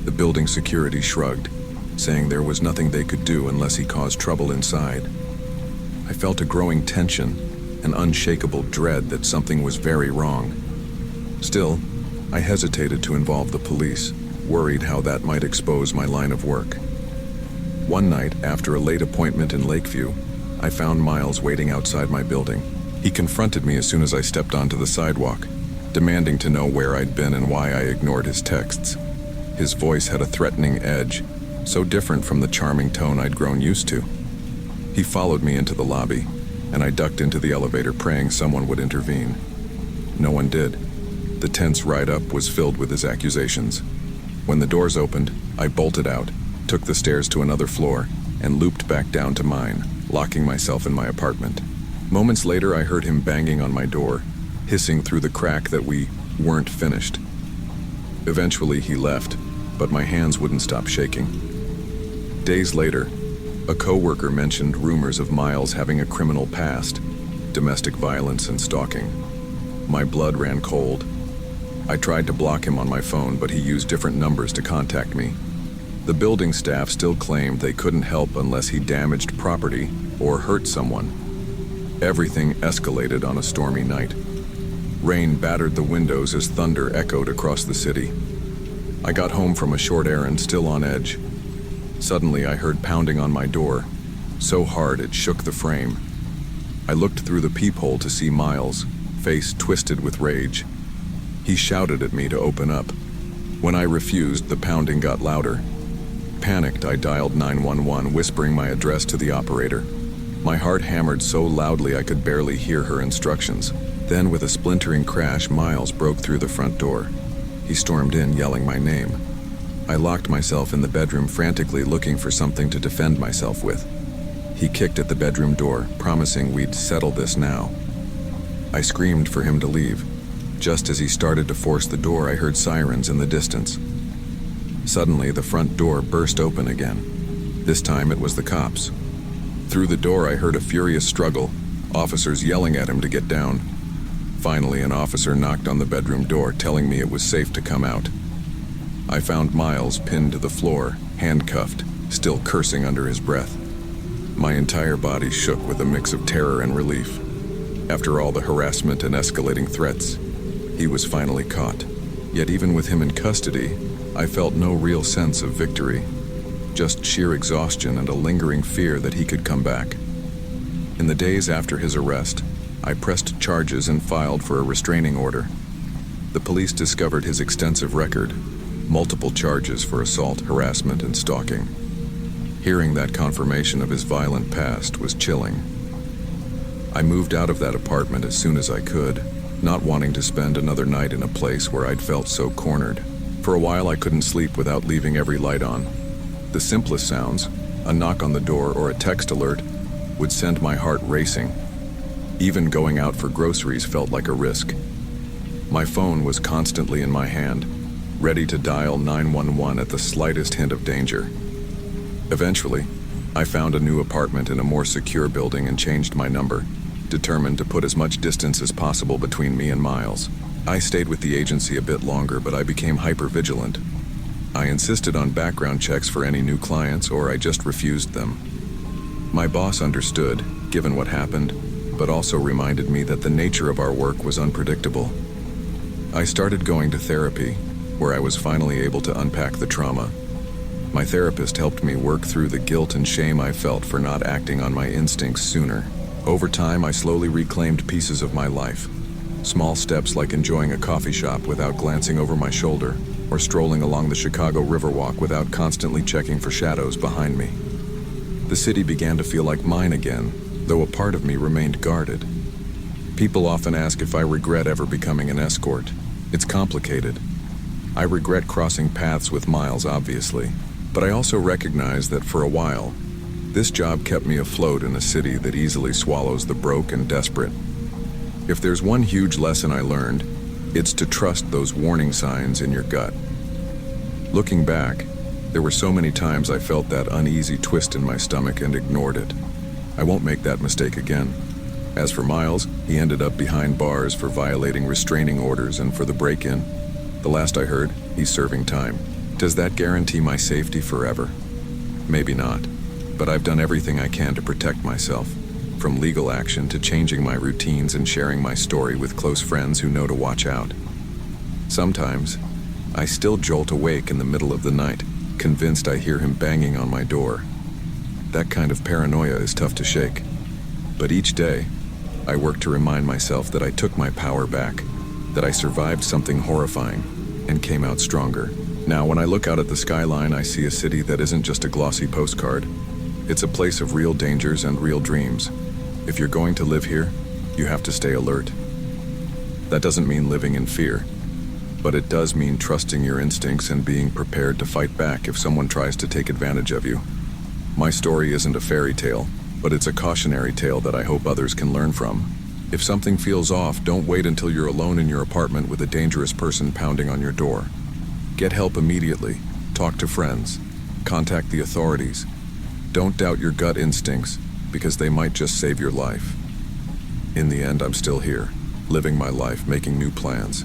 The building security shrugged, saying there was nothing they could do unless he caused trouble inside. I felt a growing tension, an unshakable dread that something was very wrong. Still, I hesitated to involve the police, worried how that might expose my line of work. One night, after a late appointment in Lakeview, I found Miles waiting outside my building. He confronted me as soon as I stepped onto the sidewalk, demanding to know where I'd been and why I ignored his texts. His voice had a threatening edge, so different from the charming tone I'd grown used to. He followed me into the lobby, and I ducked into the elevator praying someone would intervene. No one did. The tense ride-up was filled with his accusations. When the doors opened, I bolted out, took the stairs to another floor, and looped back down to mine, locking myself in my apartment. Moments later, I heard him banging on my door, hissing through the crack that we weren't finished. Eventually, he left, but my hands wouldn't stop shaking. Days later, a coworker mentioned rumors of Miles having a criminal past, domestic violence and stalking. My blood ran cold. I tried to block him on my phone, but he used different numbers to contact me. The building staff still claimed they couldn't help unless he damaged property or hurt someone. Everything escalated on a stormy night. Rain battered the windows as thunder echoed across the city. I got home from a short errand, still on edge. Suddenly, I heard pounding on my door, so hard it shook the frame. I looked through the peephole to see Miles, face twisted with rage. He shouted at me to open up. When I refused, the pounding got louder. Panicked, I dialed 911, whispering my address to the operator. My heart hammered so loudly I could barely hear her instructions. Then, with a splintering crash, Miles broke through the front door. He stormed in, yelling my name. I locked myself in the bedroom, frantically looking for something to defend myself with. He kicked at the bedroom door, promising we'd settle this now. I screamed for him to leave. Just as he started to force the door, I heard sirens in the distance. Suddenly, the front door burst open again. This time it was the cops. Through the door, I heard a furious struggle, officers yelling at him to get down. Finally, an officer knocked on the bedroom door, telling me it was safe to come out. I found Miles pinned to the floor, handcuffed, still cursing under his breath. My entire body shook with a mix of terror and relief. After all the harassment and escalating threats, he was finally caught. Yet even with him in custody, I felt no real sense of victory, just sheer exhaustion and a lingering fear that he could come back. In the days after his arrest, I pressed charges and filed for a restraining order. The police discovered his extensive record, multiple charges for assault, harassment, and stalking. Hearing that confirmation of his violent past was chilling. I moved out of that apartment as soon as I could, not wanting to spend another night in a place where I'd felt so cornered. For a while I couldn't sleep without leaving every light on. The simplest sounds, a knock on the door or a text alert, would send my heart racing. Even going out for groceries felt like a risk. My phone was constantly in my hand, ready to dial 911 at the slightest hint of danger. Eventually, I found a new apartment in a more secure building and changed my number, determined to put as much distance as possible between me and Miles. I stayed with the agency a bit longer, but I became hyper-vigilant. I insisted on background checks for any new clients, or I just refused them. My boss understood, given what happened, but also reminded me that the nature of our work was unpredictable. I started going to therapy, where I was finally able to unpack the trauma. My therapist helped me work through the guilt and shame I felt for not acting on my instincts sooner. Over time, I slowly reclaimed pieces of my life. Small steps like enjoying a coffee shop without glancing over my shoulder, or strolling along the Chicago Riverwalk without constantly checking for shadows behind me. The city began to feel like mine again, though a part of me remained guarded. People often ask if I regret ever becoming an escort. It's complicated. I regret crossing paths with Miles, obviously, but I also recognize that for a while, this job kept me afloat in a city that easily swallows the broke and desperate. If there's one huge lesson I learned, it's to trust those warning signs in your gut. Looking back, there were so many times I felt that uneasy twist in my stomach and ignored it. I won't make that mistake again. As for Miles, he ended up behind bars for violating restraining orders and for the break-in. The last I heard, he's serving time. Does that guarantee my safety forever? Maybe not, but I've done everything I can to protect myself, from legal action to changing my routines and sharing my story with close friends who know to watch out. Sometimes, I still jolt awake in the middle of the night, convinced I hear him banging on my door. That kind of paranoia is tough to shake. But each day, I work to remind myself that I took my power back, that I survived something horrifying, and came out stronger. Now, when I look out at the skyline, I see a city that isn't just a glossy postcard. It's a place of real dangers and real dreams. If you're going to live here, you have to stay alert. That doesn't mean living in fear, but it does mean trusting your instincts and being prepared to fight back if someone tries to take advantage of you. My story isn't a fairy tale, but it's a cautionary tale that I hope others can learn from. If something feels off, don't wait until you're alone in your apartment with a dangerous person pounding on your door. Get help immediately. Talk to friends. Contact the authorities. Don't doubt your gut instincts, because they might just save your life. In the end, I'm still here, living my life, making new plans.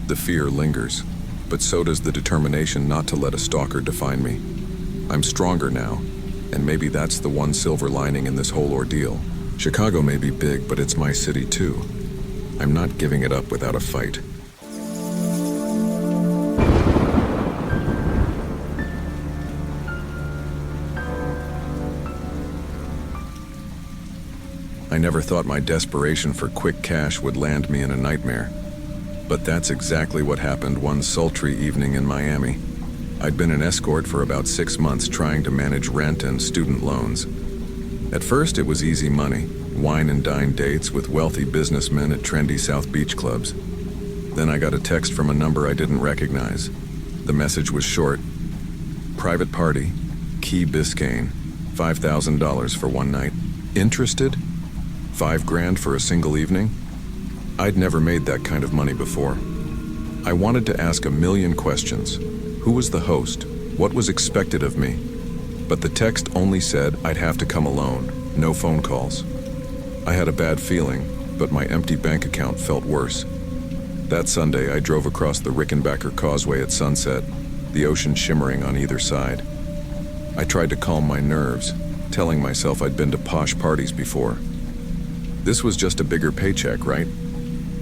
The fear lingers, but so does the determination not to let a stalker define me. I'm stronger now, and maybe that's the one silver lining in this whole ordeal. Chicago may be big, but it's my city too. I'm not giving it up without a fight. I never thought my desperation for quick cash would land me in a nightmare. But that's exactly what happened one sultry evening in Miami. I'd been an escort for about 6 months trying to manage rent and student loans. At first it was easy money, wine and dine dates with wealthy businessmen at trendy South Beach clubs. Then I got a text from a number I didn't recognize. The message was short. Private party, Key Biscayne, $5,000 for one night. Interested? $5,000 for a single evening? I'd never made that kind of money before. I wanted to ask a million questions. Who was the host? What was expected of me? But the text only said I'd have to come alone, no phone calls. I had a bad feeling, but my empty bank account felt worse. That Sunday, I drove across the Rickenbacker Causeway at sunset, the ocean shimmering on either side. I tried to calm my nerves, telling myself I'd been to posh parties before. This was just a bigger paycheck, right?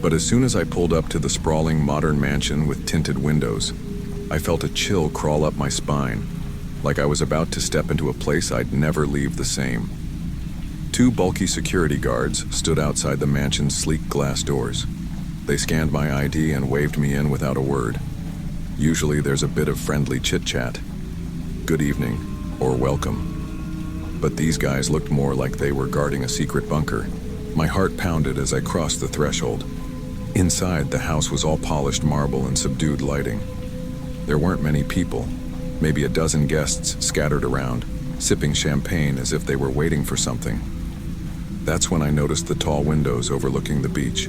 But as soon as I pulled up to the sprawling modern mansion with tinted windows, I felt a chill crawl up my spine, like I was about to step into a place I'd never leave the same. Two bulky security guards stood outside the mansion's sleek glass doors. They scanned my ID and waved me in without a word. Usually there's a bit of friendly chit-chat. Good evening, or welcome. But these guys looked more like they were guarding a secret bunker. My heart pounded as I crossed the threshold. Inside, the house was all polished marble and subdued lighting. There weren't many people, maybe a dozen guests scattered around, sipping champagne as if they were waiting for something. That's when I noticed the tall windows overlooking the beach.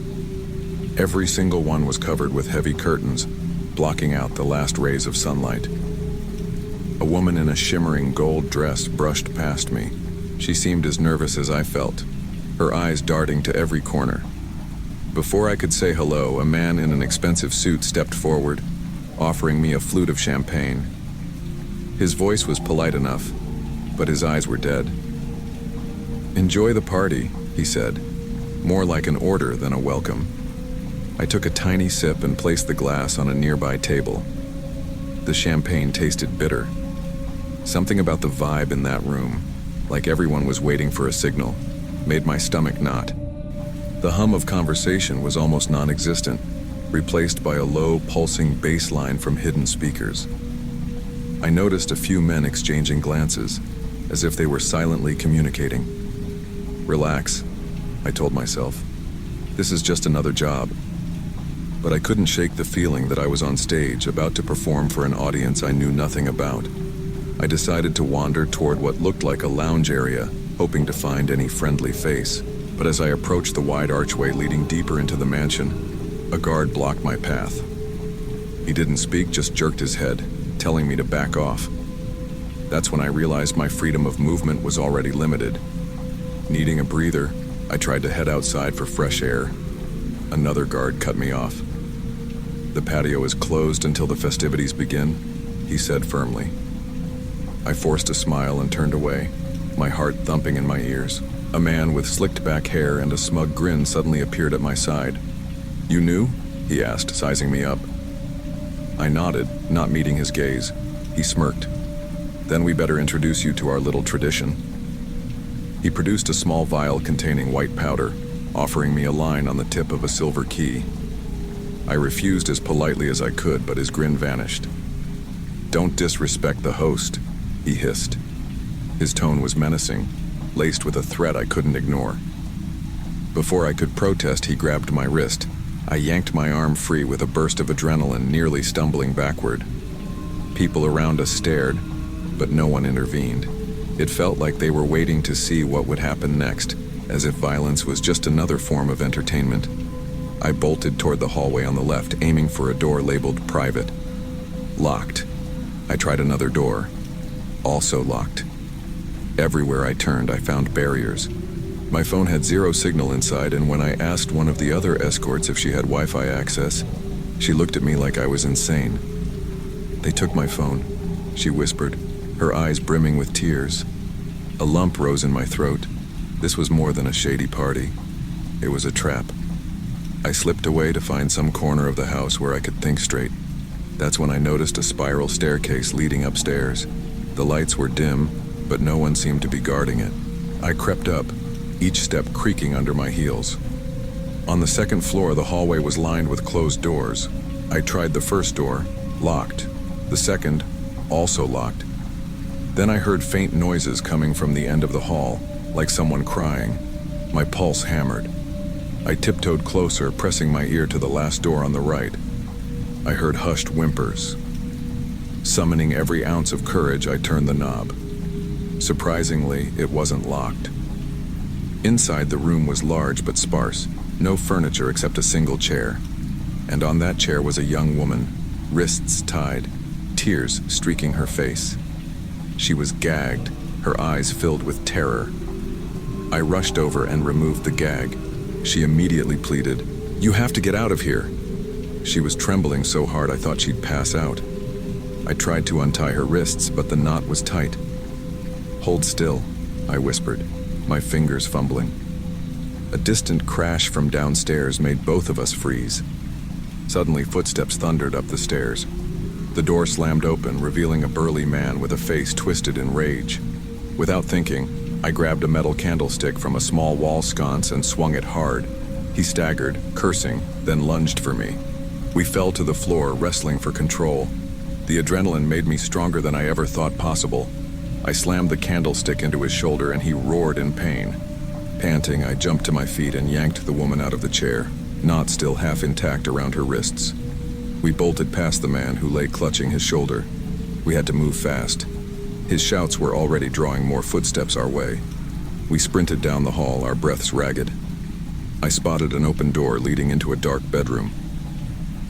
Every single one was covered with heavy curtains, blocking out the last rays of sunlight. A woman in a shimmering gold dress brushed past me. She seemed as nervous as I felt, her eyes darting to every corner. Before I could say hello, a man in an expensive suit stepped forward, offering me a flute of champagne. His voice was polite enough, but his eyes were dead. "Enjoy the party," he said, more like an order than a welcome. I took a tiny sip and placed the glass on a nearby table. The champagne tasted bitter. Something about the vibe in that room, like everyone was waiting for a signal, made my stomach knot. The hum of conversation was almost non-existent, replaced by a low, pulsing bass line from hidden speakers. I noticed a few men exchanging glances, as if they were silently communicating. Relax, I told myself. This is just another job. But I couldn't shake the feeling that I was on stage, about to perform for an audience I knew nothing about. I decided to wander toward what looked like a lounge area, hoping to find any friendly face. But as I approached the wide archway leading deeper into the mansion, a guard blocked my path. He didn't speak, just jerked his head, telling me to back off. That's when I realized my freedom of movement was already limited. Needing a breather, I tried to head outside for fresh air. Another guard cut me off. "The patio is closed until the festivities begin," he said firmly. I forced a smile and turned away, my heart thumping in my ears. A man with slicked back hair and a smug grin suddenly appeared at my side. "You knew?" he asked, sizing me up. I nodded, not meeting his gaze. He smirked. "Then we better introduce you to our little tradition." He produced a small vial containing white powder, offering me a line on the tip of a silver key. I refused as politely as I could, but his grin vanished. "Don't disrespect the host," he hissed. His tone was menacing, laced with a threat I couldn't ignore. Before I could protest, he grabbed my wrist. I yanked my arm free with a burst of adrenaline, nearly stumbling backward. People around us stared, but no one intervened. It felt like they were waiting to see what would happen next, as if violence was just another form of entertainment. I bolted toward the hallway on the left, aiming for a door labeled private. Locked. I tried another door. Also locked. Everywhere I turned, I found barriers. My phone had zero signal inside, and when I asked one of the other escorts if she had Wi-Fi access, she looked at me like I was insane. "They took my phone," she whispered, her eyes brimming with tears. A lump rose in my throat. This was more than a shady party. It was a trap. I slipped away to find some corner of the house where I could think straight. That's when I noticed a spiral staircase leading upstairs. The lights were dim, but no one seemed to be guarding it. I crept up, each step creaking under my heels. On the second floor, the hallway was lined with closed doors. I tried the first door, locked. The second, also locked. Then I heard faint noises coming from the end of the hall, like someone crying. My pulse hammered. I tiptoed closer, pressing my ear to the last door on the right. I heard hushed whimpers. Summoning every ounce of courage, I turned the knob. Surprisingly, it wasn't locked. Inside, the room was large but sparse, no furniture except a single chair. And on that chair was a young woman, wrists tied, tears streaking her face. She was gagged, her eyes filled with terror. I rushed over and removed the gag. She immediately pleaded, "You have to get out of here." She was trembling so hard I thought she'd pass out. I tried to untie her wrists, but the knot was tight. "Hold still," I whispered, my fingers fumbling. A distant crash from downstairs made both of us freeze. Suddenly, footsteps thundered up the stairs. The door slammed open, revealing a burly man with a face twisted in rage. Without thinking, I grabbed a metal candlestick from a small wall sconce and swung it hard. He staggered, cursing, then lunged for me. We fell to the floor, wrestling for control. The adrenaline made me stronger than I ever thought possible. I slammed the candlestick into his shoulder and he roared in pain. Panting, I jumped to my feet and yanked the woman out of the chair, knot still half intact around her wrists. We bolted past the man who lay clutching his shoulder. We had to move fast. His shouts were already drawing more footsteps our way. We sprinted down the hall, our breaths ragged. I spotted an open door leading into a dark bedroom.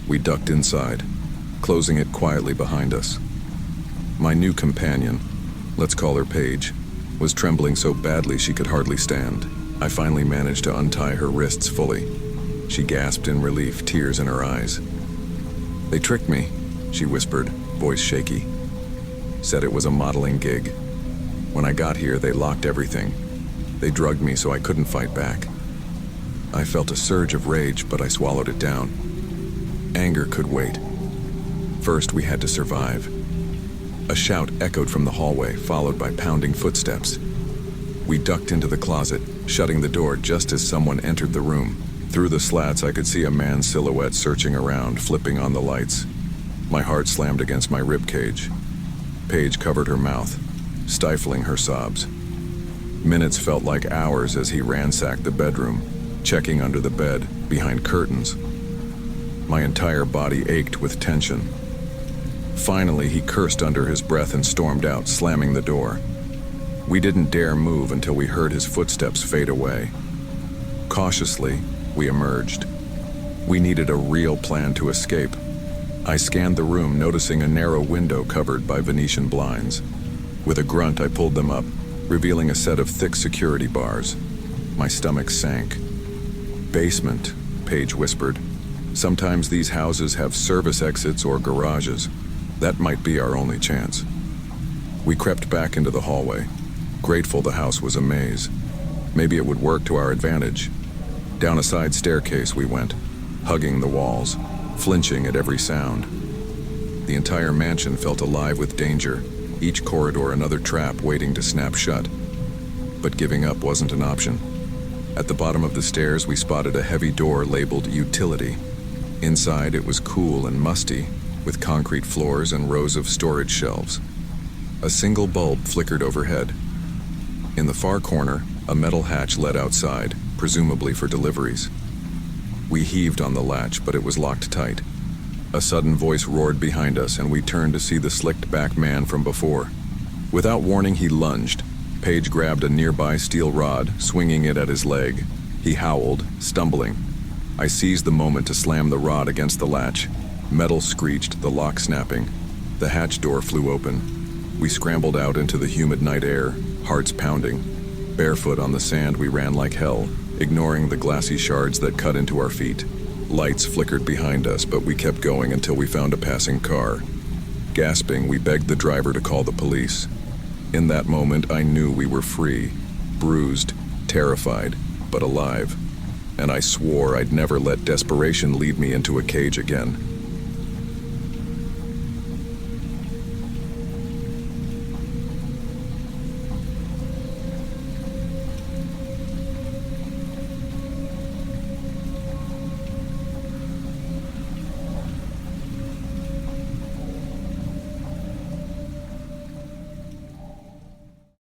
We ducked inside, closing it quietly behind us. My new companion, let's call her Paige, was trembling so badly she could hardly stand. I finally managed to untie her wrists fully. She gasped in relief, tears in her eyes. "They tricked me," she whispered, voice shaky. "Said it was a modeling gig. When I got here, they locked everything. They drugged me so I couldn't fight back." I felt a surge of rage, but I swallowed it down. Anger could wait. First, we had to survive. A shout echoed from the hallway, followed by pounding footsteps. We ducked into the closet, shutting the door just as someone entered the room. Through the slats, I could see a man's silhouette searching around, flipping on the lights. My heart slammed against my ribcage. Paige covered her mouth, stifling her sobs. Minutes felt like hours as he ransacked the bedroom, checking under the bed, behind curtains. My entire body ached with tension. Finally, he cursed under his breath and stormed out, slamming the door. We didn't dare move until we heard his footsteps fade away. Cautiously, we emerged. We needed a real plan to escape. I scanned the room, noticing a narrow window covered by Venetian blinds. With a grunt, I pulled them up, revealing a set of thick security bars. My stomach sank. "Basement," Paige whispered. "Sometimes these houses have service exits or garages. That might be our only chance." We crept back into the hallway, grateful the house was a maze. Maybe it would work to our advantage. Down a side staircase we went, hugging the walls, flinching at every sound. The entire mansion felt alive with danger, each corridor another trap waiting to snap shut. But giving up wasn't an option. At the bottom of the stairs, we spotted a heavy door labeled Utility. Inside, it was cool and musty, with concrete floors and rows of storage shelves. A single bulb flickered overhead. In the far corner, a metal hatch led outside, presumably for deliveries. We heaved on the latch, but it was locked tight. A sudden voice roared behind us, and we turned to see the slicked-back man from before. Without warning, he lunged. Paige grabbed a nearby steel rod, swinging it at his leg. He howled, stumbling. I seized the moment to slam the rod against the latch. Metal screeched, the lock snapping. The hatch door flew open. We scrambled out into the humid night air, hearts pounding. Barefoot on the sand, we ran like hell, ignoring the glassy shards that cut into our feet. Lights flickered behind us, but we kept going until we found a passing car. Gasping, we begged the driver to call the police. In that moment, I knew we were free, bruised, terrified, but alive. And I swore I'd never let desperation lead me into a cage again.